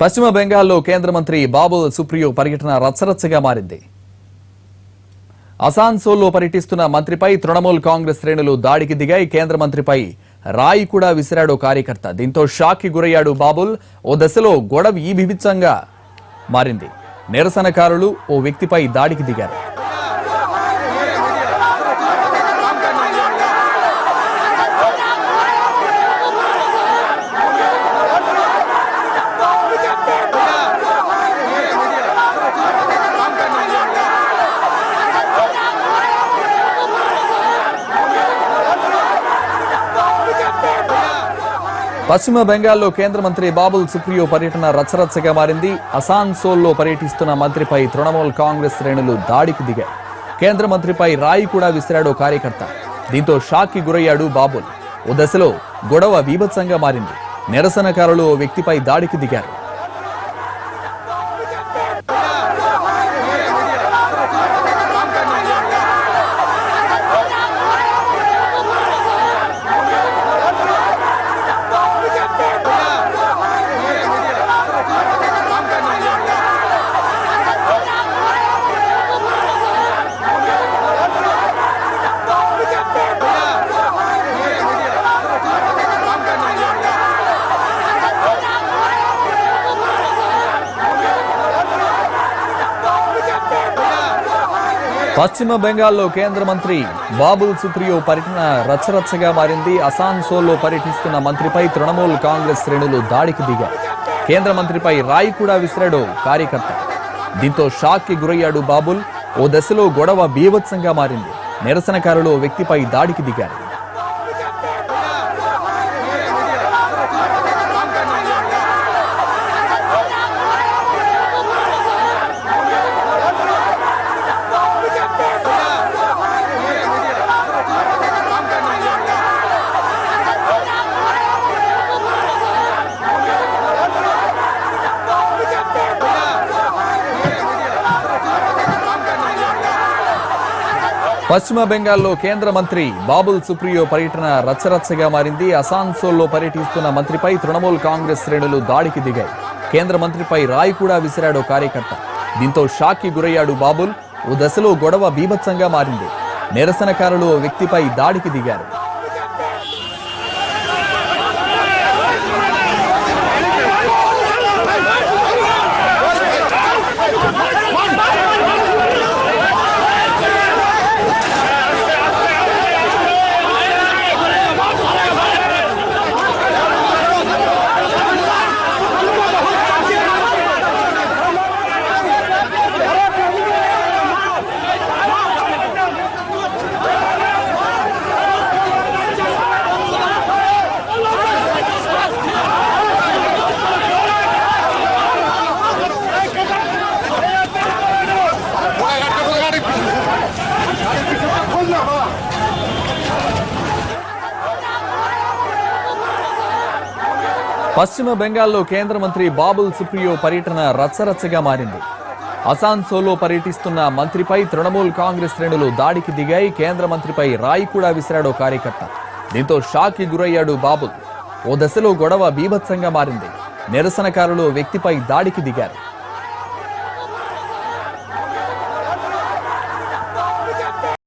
పశ్చిమ బెంగాల్లో కేంద్ర మంత్రి బాబుల్ సుప్రియో పర్యటన రచ్చరచ్చగా మారింది. అసాన్సోల్లో పర్యటిస్తున్న మంత్రిపై తృణమూల్ కాంగ్రెస్ శ్రేణులు దాడికి దిగాయి. కేంద్ర మంత్రిపై రాయి కూడా విసిరాడు కార్యకర్త. దీంతో షాక్కి గురయ్యాడు బాబుల్. ఓ దశలో గొడవ ఈబీభత్సంగా మారింది. నిరసనకారులు ఓ వ్యక్తిపై దాడికి దిగారు. పశ్చిమ బెంగాల్లో కేంద్ర మంత్రి బాబుల్ సుప్రియో పర్యటన రచ్చరచ్చగా మారింది. అసాన్సోల్లో పర్యటిస్తున్న మంత్రిపై తృణమూల్ కాంగ్రెస్ శ్రేణులు దాడికి దిగాయి. కేంద్ర మంత్రిపై రాయి కూడా విసిరాడు కార్యకర్త. దీంతో షాక్కి గురయ్యాడు బాబుల్. ఓ దశలో గొడవ బీభత్సంగా మారింది. నిరసనకారులు ఓ వ్యక్తిపై దాడికి దిగారు. పశ్చిమ బెంగాల్లో కేంద్ర మంత్రి బాబుల్ సుప్రియో పర్యటన రచ్చరచ్చగా మారింది. అసాన్సోల్లో పర్యటిస్తున్న మంత్రిపై తృణమూల్ కాంగ్రెస్ శ్రేణులు దాడికి దిగారు. కేంద్ర మంత్రిపై రాయి కూడా విసిరాడు కార్యకర్త. దీంతో షాక్కి గురయ్యాడు బాబుల్. ఓ దశలో గొడవ బీభత్సంగా మారింది. నిరసనకారులు ఓ వ్యక్తిపై దాడికి దిగారు. పశ్చిమ బెంగాల్లో కేంద్ర మంత్రి బాబుల్ సుప్రియో పర్యటన రచ్చరచ్చగా మారింది. అసాన్సోల్లో పర్యటిస్తున్న మంత్రిపై తృణమూల్ కాంగ్రెస్ శ్రేణులు దాడికి దిగాయి. కేంద్ర మంత్రిపై రాయి కూడా విసిరాడు కార్యకర్త. దీంతో షాక్కి గురయ్యాడు బాబుల్. ఓ దశలో గొడవ బీభత్సంగా మారింది. నిరసనకారులు ఓ వ్యక్తిపై దాడికి దిగారు. పశ్చిమ బెంగాల్లో కేంద్ర మంత్రి బాబుల్ సుప్రియో పర్యటన రచ్చరచ్చగా మారింది. అసాన్సోల్లో పర్యటిస్తున్న మంత్రిపై తృణమూల్ కాంగ్రెస్ శ్రేణులు దాడికి దిగాయి. కేంద్ర మంత్రిపై రాయి కూడా విసిరాడు కార్యకర్త. దీంతో షాక్కి గురయ్యాడు బాబుల్. ఓ దశలో గొడవ బీభత్సంగా మారింది. నిరసనకారులు వ్యక్తిపై దాడికి దిగారు.